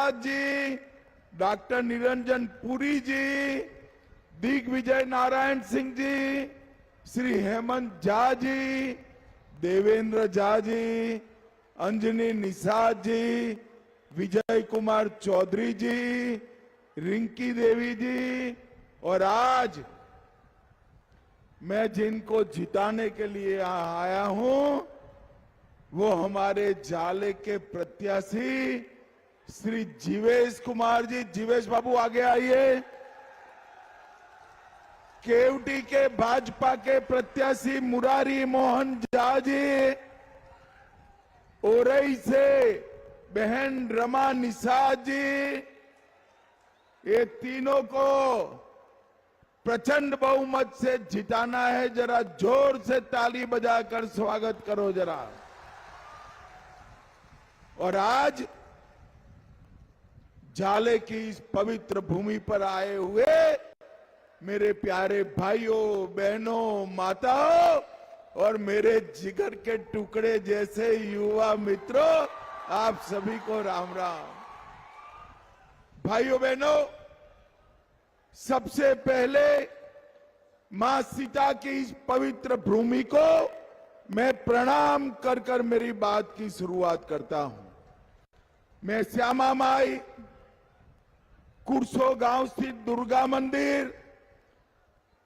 Prasad ji, doctor Niranjan Puri जी, दिग्विजय नारायण सिंह जी, श्री हेमंत झा जी, देवेंद्र झा जी, अंजनी निषाद जी, विजय कुमार चौधरी जी, रिंकी देवी जी, और आज मैं जिनको जिताने के लिए यहाँ आया हूं वो हमारे जाले के प्रत्याशी श्री जीवेश कुमार जी। जीवेश बाबू आगे आइए। केवटी के भाजपा के प्रत्याशी मुरारी मोहन झा जी, ओरई से बहन रमा निषाद जी, ये तीनों को प्रचंड बहुमत से जिताना है। जरा जोर से ताली बजाकर स्वागत करो जरा। और आज जाले की इस पवित्र भूमि पर आए हुए मेरे प्यारे भाइयों बहनों माताओं और मेरे जिगर के टुकड़े जैसे युवा मित्रों, आप सभी को राम राम। भाइयों बहनों, सबसे पहले मां सीता की इस पवित्र भूमि को मैं प्रणाम कर कर मेरी बात की शुरुआत करता हूं। मैं श्यामा माई, कुरसो गांव स्थित दुर्गा मंदिर,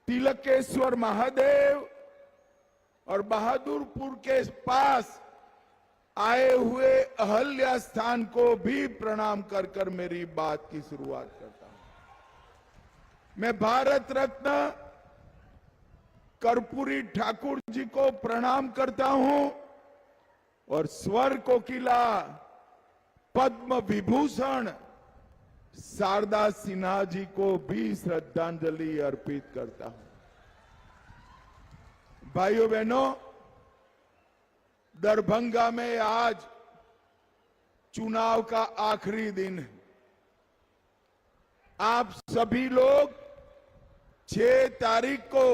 तिलकेश्वर महादेव और बहादुरपुर के पास आए हुए अहल्या स्थान को भी प्रणाम कर कर मेरी बात की शुरुआत करता हूं। मैं भारत रत्न कर्पूरी ठाकुर जी को प्रणाम करता हूं और स्वर कोकिला पद्म विभूषण शारदा सिन्हा जी को भी श्रद्धांजलि अर्पित करता हूं। भाइयों बहनों, दरभंगा में आज चुनाव का आखिरी दिन है। आप सभी लोग 6 तारीख को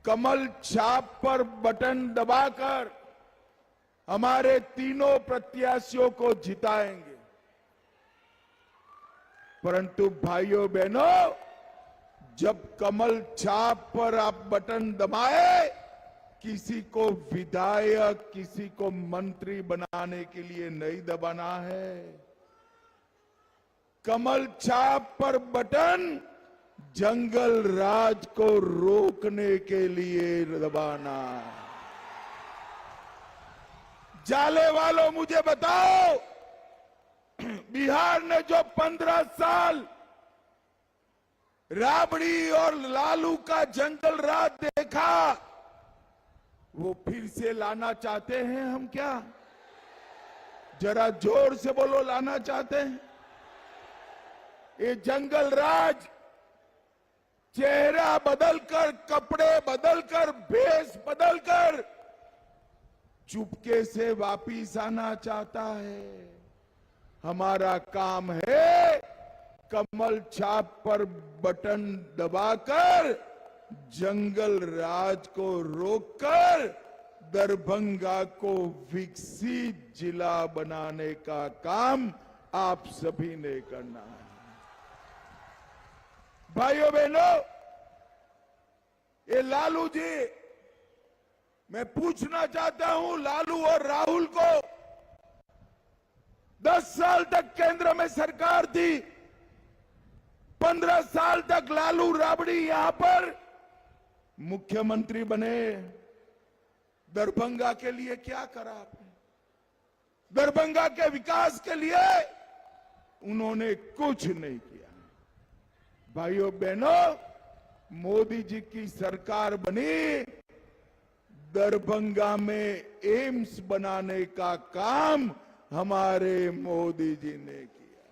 कमल छाप पर बटन दबाकर हमारे तीनों प्रत्याशियों को जिताएंगे। परंतु भाइयों बहनों, जब कमल छाप पर आप बटन दबाए, किसी को विधायक, किसी को मंत्री बनाने के लिए नहीं दबाना है। कमल छाप पर बटन जंगल राज को रोकने के लिए दबाना है। जाले वालों, मुझे बताओ, बिहार ने जो 15 साल राबड़ी और लालू का जंगल राज देखा, वो फिर से लाना चाहते हैं हम क्या? जरा जोर से बोलो, लाना चाहते हैं? ये जंगल राज चेहरा बदलकर, कपड़े बदलकर, भेष बदलकर चुपके से वापिस आना चाहता है। हमारा काम है कमल छाप पर बटन दबाकर जंगल राज को रोककर दरभंगा को विकसित जिला बनाने का काम आप सभी ने करना है। भाइयों बहनों, ये लालू जी, मैं पूछना चाहता हूं लालू और राहुल को, 10 साल तक केंद्र में सरकार थी, 15 साल तक लालू राबड़ी यहां पर मुख्यमंत्री बने। दरभंगा के लिए क्या करा आपने? दरभंगा के विकास के लिए उन्होंने कुछ नहीं किया। भाइयों बहनों, मोदी जी की सरकार बनी, दरभंगा में एम्स बनाने का काम हमारे मोदी जी ने किया।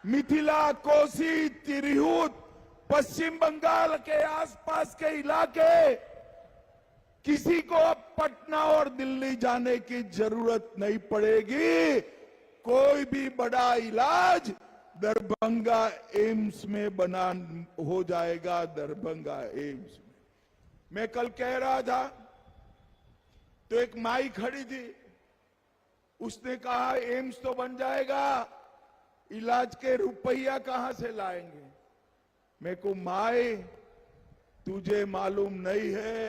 मिथिला, कोसी, तिरहुत, पश्चिम बंगाल के आसपास के इलाके, किसी को अब पटना और दिल्ली जाने की जरूरत नहीं पड़ेगी। कोई भी बड़ा इलाज दरभंगा एम्स में बना हो जाएगा। दरभंगा एम्स में मैं कल कह रहा था तो एक माई खड़ी थी, उसने कहा एम्स तो बन जाएगा, इलाज के रुपया कहां से लाएंगे। मैं को माए तुझे मालूम नहीं है,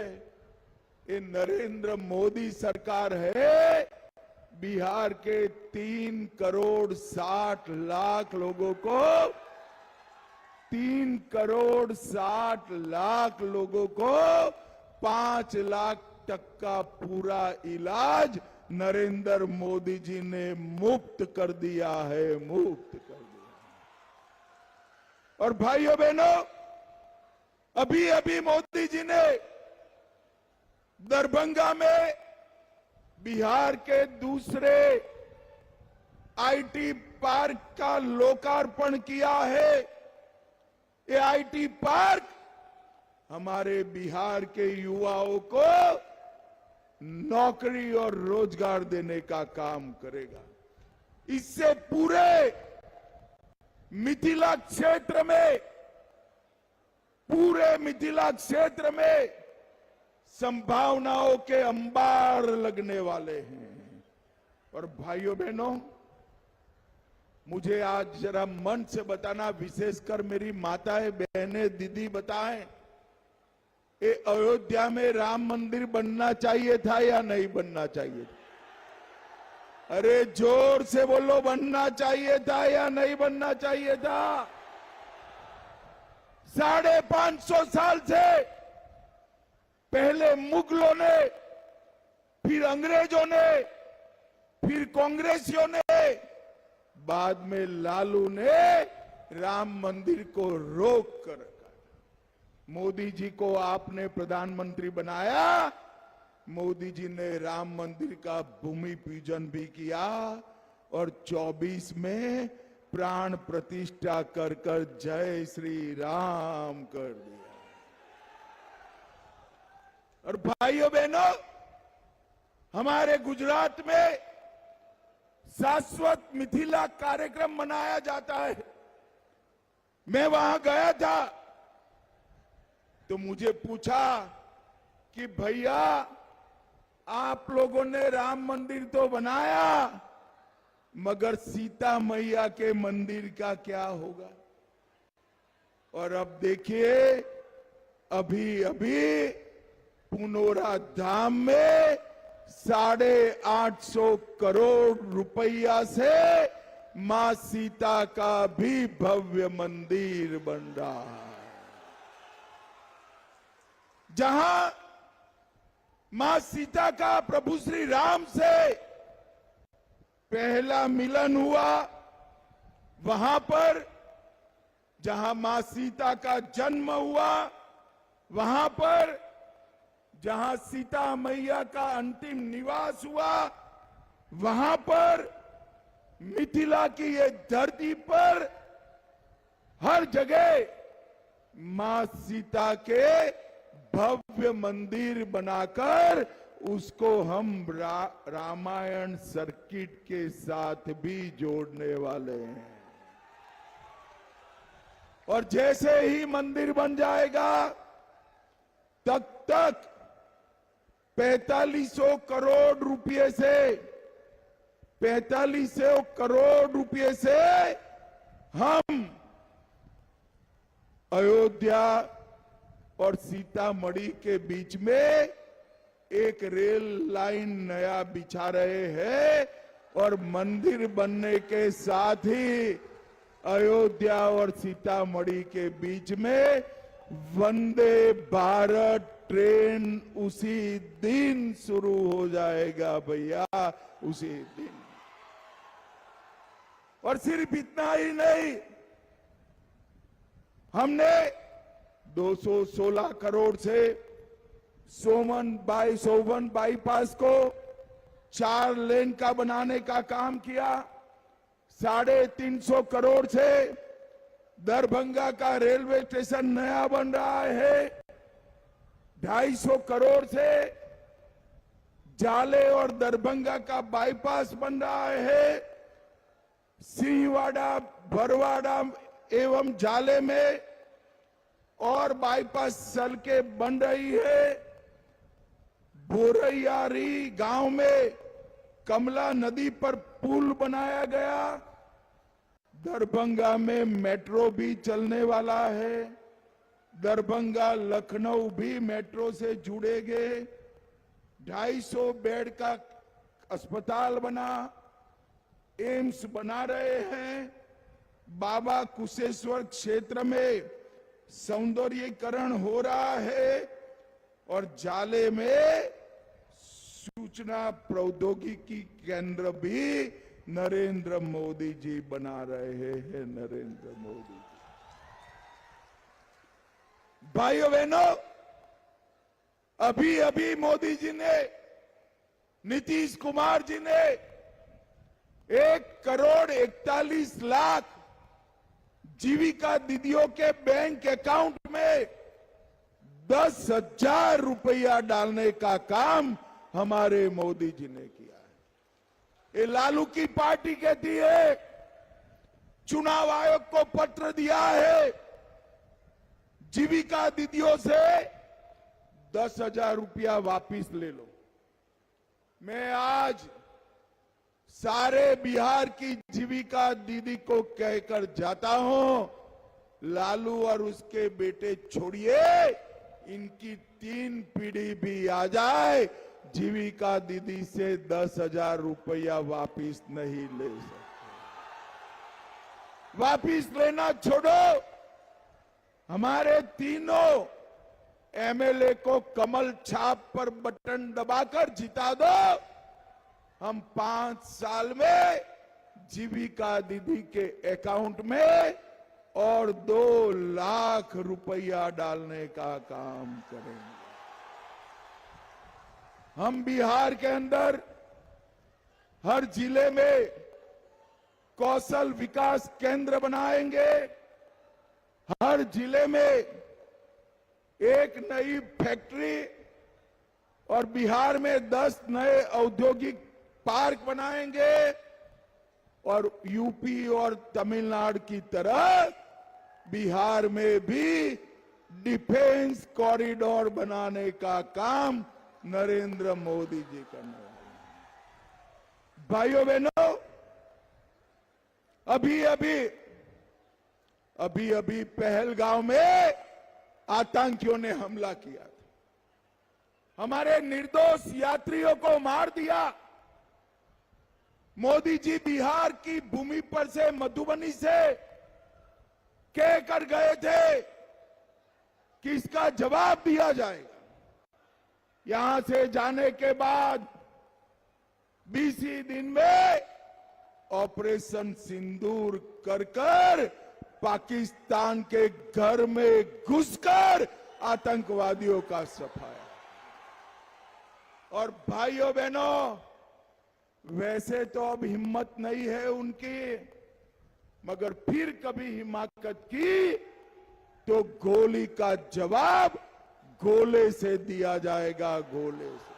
ये नरेंद्र मोदी सरकार है, बिहार के 3 करोड़ 60 लाख लोगों को 3 करोड़ 60 लाख लोगों को 5 लाख तक का पूरा इलाज नरेंद्र मोदी जी ने मुफ्त कर दिया है, मुफ्त कर दिया। और भाइयों बहनों, अभी अभी मोदी जी ने दरभंगा में बिहार के दूसरे आईटी पार्क का लोकार्पण किया है। ये आईटी पार्क हमारे बिहार के युवाओं को नौकरी और रोजगार देने का काम करेगा। इससे पूरे मिथिला क्षेत्र में, पूरे मिथिला क्षेत्र में संभावनाओं के अंबार लगने वाले हैं। और भाइयों बहनों, मुझे आज जरा मन से बताना, विशेषकर मेरी माताएं बहनें दीदी बताएं, ये अयोध्या में राम मंदिर बनना चाहिए था या नहीं बनना चाहिए था? अरे जोर से बोलो, बनना चाहिए था या नहीं बनना चाहिए था? 550 साल से पहले मुगलों ने, फिर अंग्रेजों ने, फिर कांग्रेसियों ने, बाद में लालू ने राम मंदिर को रोक कर रखा। मोदी जी को आपने प्रधानमंत्री बनाया, मोदी जी ने राम मंदिर का भूमि पूजन भी किया और 24 में प्राण प्रतिष्ठा कर कर जय श्री राम कर दिया। और भाइयों बहनों, हमारे गुजरात में शाश्वत मिथिला कार्यक्रम मनाया जाता है। मैं वहां गया था तो मुझे पूछा कि भैया, आप लोगों ने राम मंदिर तो बनाया, मगर सीता मैया के मंदिर का क्या होगा? और अब देखिए, अभी अभी पुनौरा धाम में 850 करोड़ रुपया से मां सीता का भी भव्य मंदिर बन रहा है। जहां मां सीता का प्रभु श्री राम से पहला मिलन हुआ, वहां पर जहां मां सीता का जन्म हुआ, वहां पर जहां सीता मैया का अंतिम निवास हुआ, वहां पर मिथिला की ये धरती पर हर जगह मां सीता के भव्य मंदिर बनाकर उसको हम रामायण सर्किट के साथ भी जोड़ने वाले हैं। और जैसे ही मंदिर बन जाएगा, तब तक 4500 करोड़ रुपए से 4500 करोड़ रुपए से हम अयोध्या और सीतामढ़ी के बीच में एक रेल लाइन नया बिछा रहे हैं। और मंदिर बनने के साथ ही अयोध्या और सीतामढ़ी के बीच में वंदे भारत ट्रेन उसी दिन शुरू हो जाएगा भैया, उसी दिन। और सिर्फ इतना ही नहीं, हमने 216 करोड़ से सोवन बाईपास को 4 लेन का बनाने का काम किया। 350 करोड़ से दरभंगा का रेलवे स्टेशन नया बन रहा है। 250 करोड़ से जाले और दरभंगा का बाईपास बन रहा है। सिंहवाड़ा, बरवाड़ा एवं जाले में और बाईपास सड़कें बन रही है। बोरैयारी गांव में कमला नदी पर पुल बनाया गया, दरभंगा में मेट्रो भी चलने वाला है, दरभंगा लखनऊ भी मेट्रो से जुड़ेंगे, 250 बेड का अस्पताल बना, एम्स बना रहे हैं, बाबा कुशेश्वर क्षेत्र में सौंदर्यीकरण हो रहा है और जाले में सूचना प्रौद्योगिकी केंद्र भी नरेंद्र मोदी जी बना रहे हैं। नरेंद्र मोदी जी, भाइयों बहनों, अभी अभी मोदी जी ने, नीतीश कुमार जी ने 1,41,00,000 जीविका दीदियों के बैंक अकाउंट में 10,000 रुपया डालने का काम हमारे मोदी जी ने किया है। ये लालू की पार्टी कहती है, चुनाव आयोग को पत्र दिया है, जीविका दीदियों से 10,000 रुपया वापिस ले लो। मैं आज सारे बिहार की जीविका दीदी को कहकर जाता हूं, लालू और उसके बेटे छोड़िए, इनकी 3 पीढ़ी भी आ जाए, जीविका दीदी से 10,000 रुपया वापिस नहीं ले सकते। वापिस लेना छोड़ो, हमारे तीनों एमएलए को कमल छाप पर बटन दबाकर जिता दो, हम 5 साल में जीविका दीदी के अकाउंट में और 2 लाख रुपया डालने का काम करेंगे। हम बिहार के अंदर हर जिले में कौशल विकास केंद्र बनाएंगे, हर जिले में एक नई फैक्ट्री और बिहार में 10 नए औद्योगिक पार्क बनाएंगे और यूपी और तमिलनाडु की तरह बिहार में भी डिफेंस कॉरिडोर बनाने का काम नरेंद्र मोदी जी करने वाले हैं। भाइयों बहनों, अभी अभी पहलगांव में आतंकियों ने हमला किया था, हमारे निर्दोष यात्रियों को मार दिया। मोदी जी बिहार की भूमि पर से, मधुबनी से कहकर गए थे कि इसका जवाब दिया जाएगा। यहां से जाने के बाद 20 ही दिन में ऑपरेशन सिंदूर कर पाकिस्तान के घर में घुसकर आतंकवादियों का सफाया। और भाइयों बहनों, वैसे तो अब हिम्मत नहीं है उनकी, मगर फिर कभी हिमाकत की तो गोली का जवाब गोले से दिया जाएगा, गोले से।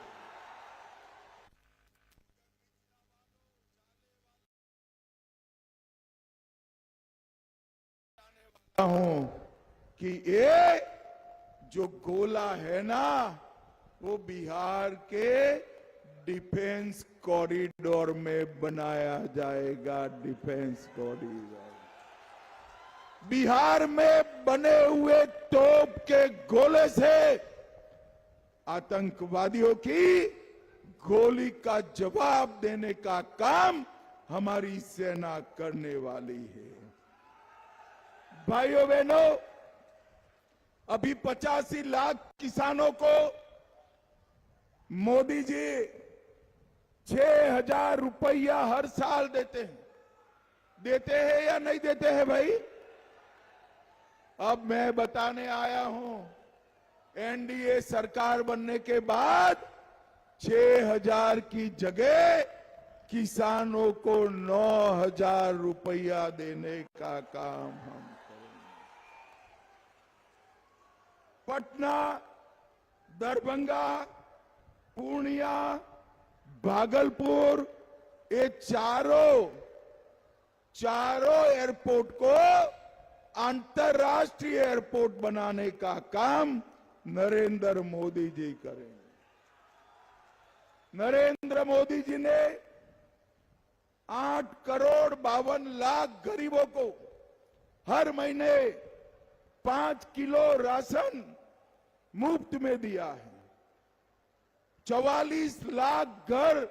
हूं कि ये जो गोला है ना, वो बिहार के डिफेंस कॉरिडोर में बनाया जाएगा। डिफेंस कॉरिडोर बिहार में बने हुए तोप के गोले से आतंकवादियों की गोली का जवाब देने का काम हमारी सेना करने वाली है। भाइयों बहनों, अभी 85 लाख किसानों को मोदी जी 6,000 रुपया हर साल देते हैं या नहीं देते हैं भाई? अब मैं बताने आया हूं, एनडीए सरकार बनने के बाद 6,000 की जगह किसानों को 9,000 रुपया देने का काम हम करेंगे। पटना, दरभंगा, पूर्णिया, भागलपुर, ये चारों एयरपोर्ट को अंतर्राष्ट्रीय एयरपोर्ट बनाने का काम नरेंद्र मोदी जी करेंगे। नरेंद्र मोदी जी ने 8,52,00,000 गरीबों को हर महीने 5 किलो राशन मुफ्त में दिया है। 44 लाख घर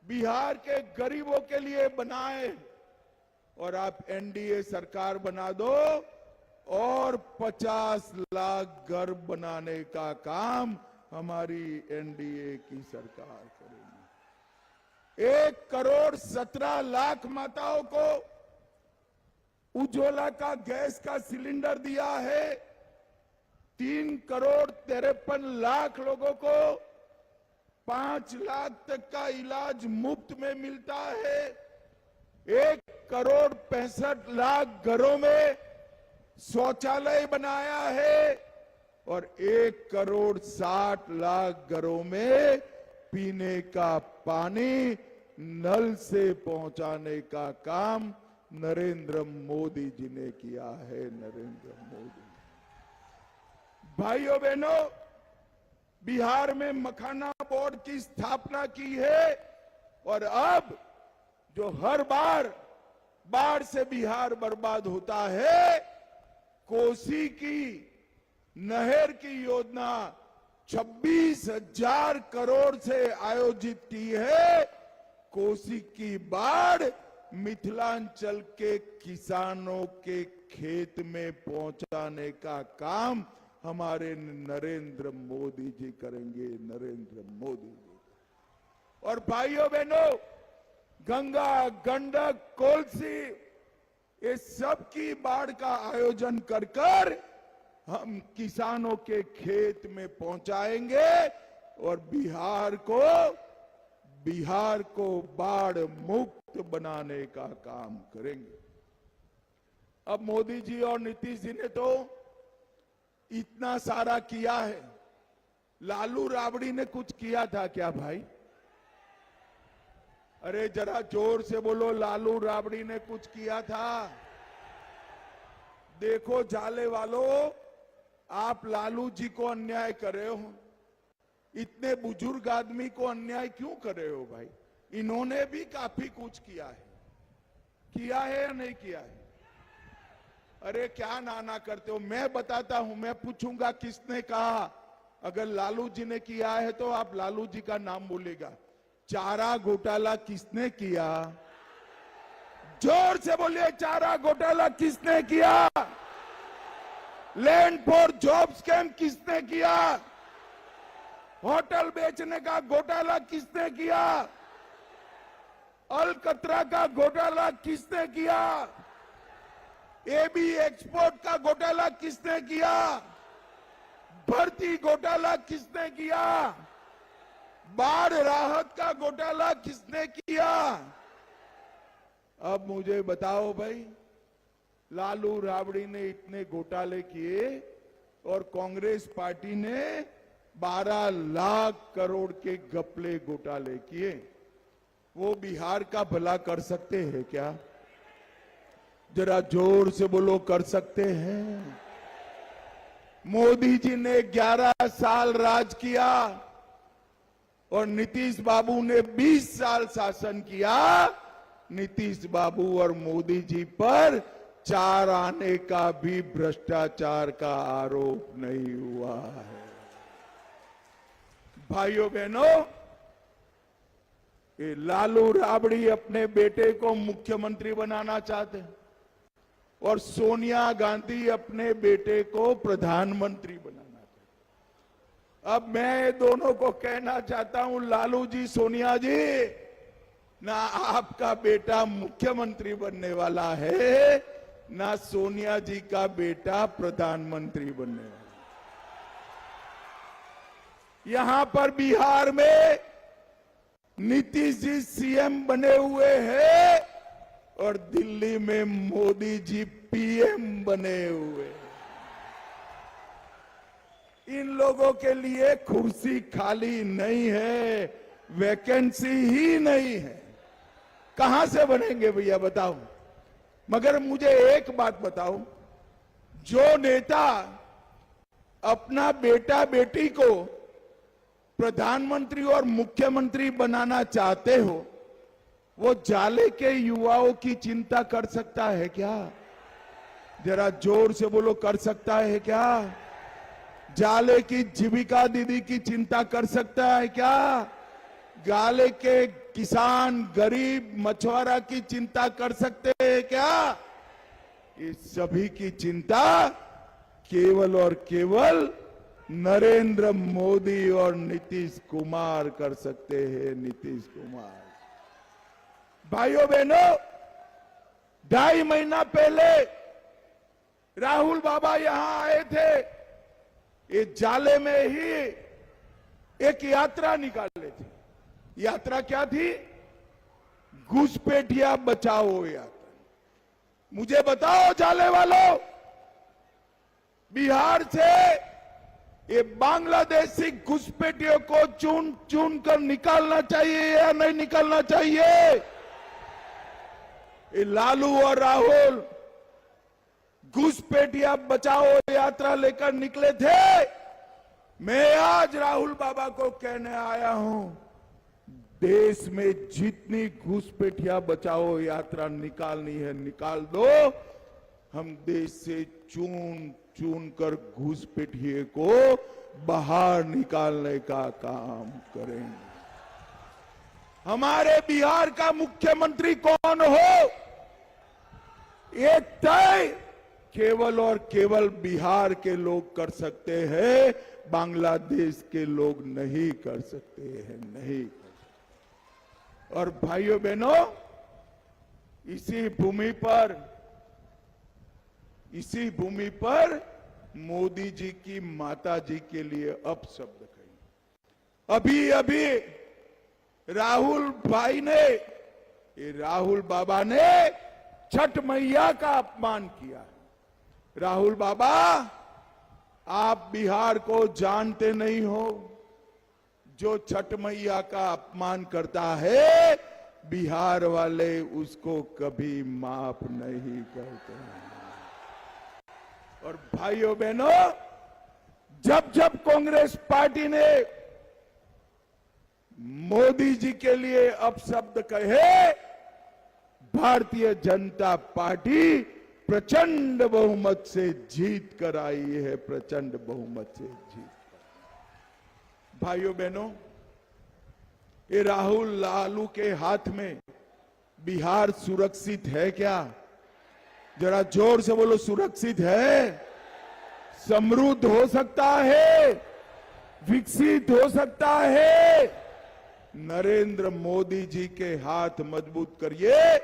बिहार के गरीबों के लिए बनाए और आप एनडीए सरकार बना दो और 50 लाख घर बनाने का काम हमारी एनडीए की सरकार करेगी। 1,17,00,000 माताओं को उज्ज्वला का गैस का सिलेंडर दिया है। 3,53,00,000 लोगों को 5 लाख तक का इलाज मुफ्त में मिलता है। 1,65,00,000 घरों में शौचालय बनाया है और 1,60,00,000 घरों में पीने का पानी नल से पहुंचाने का काम नरेंद्र मोदी जी ने किया है। नरेंद्र मोदी भाइयों बहनों, बिहार में मखाना बोर्ड की स्थापना की है और अब जो हर बार बाढ़ से बिहार बर्बाद होता है, कोसी की नहर की योजना 26,000 करोड़ से आयोजित की है। कोसी की बाढ़ मिथिलांचल के किसानों के खेत में पहुंचाने का काम हमारे नरेंद्र मोदी जी करेंगे। नरेंद्र मोदी जी। और भाइयों बहनों, गंगा, गंडक, कोसी, ये सब की बाढ़ का आयोजन कर कर हम किसानों के खेत में पहुंचाएंगे और बिहार को बाढ़ मुक्त बनाने का काम करेंगे। अब मोदी जी और नीतीश जी ने तो इतना सारा किया है, लालू राबड़ी ने कुछ किया था क्या भाई? अरे जरा जोर से बोलो, लालू राबड़ी ने कुछ किया था? देखो झाले वालों, आप लालू जी को अन्याय कर रहे हो। इतने बुजुर्ग आदमी को अन्याय क्यों कर रहे हो भाई? इन्होंने भी काफी कुछ किया है या नहीं किया है? अरे क्या नाना करते हो? मैं बताता हूं, मैं पूछूंगा किसने कहा। अगर लालू जी ने किया है तो आप लालू जी का नाम बोलेगा। चारा घोटाला किसने किया? जोर से बोलिए, चारा घोटाला किसने किया? लैंड फॉर जॉब स्कैम किसने किया? होटल बेचने का घोटाला किसने किया? अलकतरा का घोटाला किसने किया? एबी एक्सपोर्ट का घोटाला किसने किया? भर्ती घोटाला किसने किया? बाढ़ राहत का घोटाला किसने किया? अब मुझे बताओ भाई, लालू राबड़ी ने इतने घोटाले किए और कांग्रेस पार्टी ने 12 लाख करोड़ के घपले घोटाले किए। वो बिहार का भला कर सकते हैं क्या? जरा जोर से बोलो, कर सकते हैं? मोदी जी ने 11 साल राज किया और नीतीश बाबू ने 20 साल शासन किया। नीतीश बाबू और मोदी जी पर 4 आने का भी भ्रष्टाचार का आरोप नहीं हुआ है। भाइयों बहनों, ये लालू राबड़ी अपने बेटे को मुख्यमंत्री बनाना चाहते हैं और सोनिया गांधी अपने बेटे को प्रधानमंत्री बनाना चाहते हैं। अब मैं दोनों को कहना चाहता हूं, लालू जी, सोनिया जी, ना आपका बेटा मुख्यमंत्री बनने वाला है, ना सोनिया जी का बेटा प्रधानमंत्री बनने वाला। यहां पर बिहार में नीतीश जी सीएम बने हुए हैं और दिल्ली में मोदी जी पीएम बने हुए हैं। इन लोगों के लिए कुर्सी खाली नहीं है, वैकेंसी ही नहीं है। कहां से बनेंगे भैया बताओ? मगर मुझे एक बात बताओ, जो नेता अपना बेटा बेटी को प्रधानमंत्री और मुख्यमंत्री बनाना चाहते हो, वो जाले के युवाओं की चिंता कर सकता है क्या? जरा जोर से बोलो, कर सकता है क्या? जाले की जीविका दीदी की चिंता कर सकता है क्या? गाले के किसान, गरीब, मछुआरा की चिंता कर सकते हैं क्या? इस सभी की चिंता केवल और केवल नरेंद्र मोदी और नीतीश कुमार कर सकते हैं। नीतीश कुमार। भाइयों बहनों, 2.5 महीना पहले राहुल बाबा यहां आए थे। ये जाले में ही एक यात्रा निकाले थे। यात्रा क्या थी? घुसपैठिया बचाओ यात्रा। मुझे बताओ जाले वालों, बिहार से ये बांग्लादेशी घुसपैठियों को चुन चुन कर निकालना चाहिए या नहीं निकालना चाहिए? ये लालू और राहुल घुसपैठिया बचाओ यात्रा लेकर निकले थे। मैं आज राहुल बाबा को कहने आया हूं, देश में जितनी घुसपैठिया बचाओ यात्रा निकालनी है निकाल दो। हम देश से चुन चुन कर घुसपैठिए को बाहर निकालने का काम करेंगे। हमारे बिहार का मुख्यमंत्री कौन हो, ये तय केवल और केवल बिहार के लोग कर सकते हैं, बांग्लादेश के लोग नहीं कर सकते हैं, नहीं कर सकते। और भाइयों बहनों, इसी भूमि पर मोदी जी की माता जी के लिए अपशब्द कही। अभी अभी राहुल बाबा ने छठ मैया का अपमान किया। राहुल बाबा, आप बिहार को जानते नहीं हो। जो छठ मैया का अपमान करता है, बिहार वाले उसको कभी माफ नहीं करते हैं। और भाइयों बहनों, जब जब कांग्रेस पार्टी ने मोदी जी के लिए अपशब्द कहे, भारतीय जनता पार्टी प्रचंड बहुमत से जीत कर आई है। प्रचंड बहुमत से जीत कर। भाइयों बहनों, ये राहुल लालू के हाथ में बिहार सुरक्षित है क्या? जरा जोर से बोलो, सुरक्षित है? समृद्ध हो सकता है, विकसित हो सकता है। नरेंद्र मोदी जी के हाथ मजबूत करिए,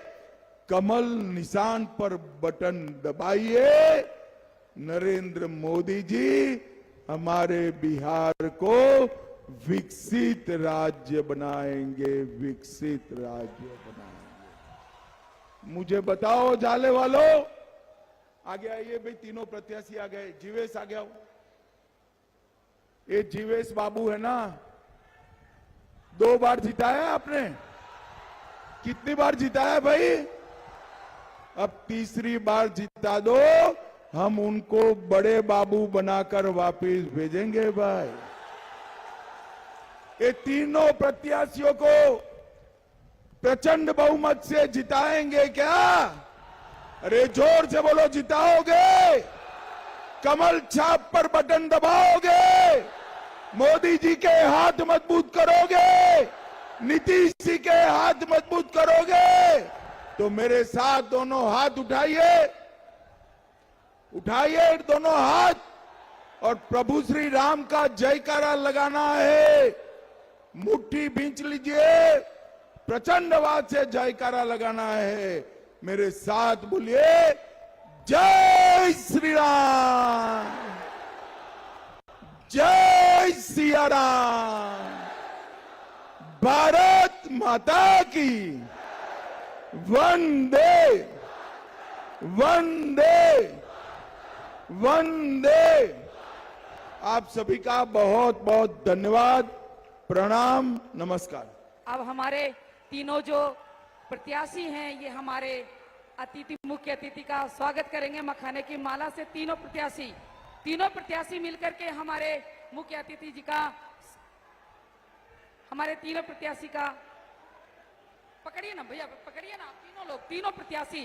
कमल निशान पर बटन दबाइए। नरेंद्र मोदी जी हमारे बिहार को विकसित राज्य बनाएंगे, विकसित राज्य बनाएंगे। मुझे बताओ जाले वालों, आगे आइए भाई, तीनों प्रत्याशी आ गए। जीवेश आ गया। ये जीवेश बाबू है ना, 2 बार जिताया आपने। कितनी बार जिताया भाई? अब तीसरी बार जिता दो, हम उनको बड़े बाबू बनाकर वापस भेजेंगे भाई। ये तीनों प्रत्याशियों को प्रचंड बहुमत से जिताएंगे क्या? अरे जोर से बोलो, जिताओगे? कमल छाप पर बटन दबाओगे? मोदी जी के हाथ मजबूत करोगे? नीतीश जी के हाथ मजबूत करोगे? तो मेरे साथ दोनों हाथ उठाइए, उठाइए दोनों हाथ, और प्रभु श्री राम का जयकारा लगाना है। मुट्ठी भींच लीजिए, प्रचंड आवाज से जयकारा लगाना है। मेरे साथ बोलिए, जय श्री राम, जय सिया राम, भारत माता की वंदे वंदे वंदे। आप सभी का बहुत बहुत धन्यवाद, प्रणाम, नमस्कार। अब हमारे तीनों जो प्रत्याशी हैं, ये हमारे मुख्य अतिथि का स्वागत करेंगे मखाने की माला से। तीनों प्रत्याशी मिलकर के हमारे मुख्य अतिथि जी का, हमारे तीनों प्रत्याशी का पकड़िए ना भैया, पकड़िए ना, तीनों लोग, तीनों प्रत्याशी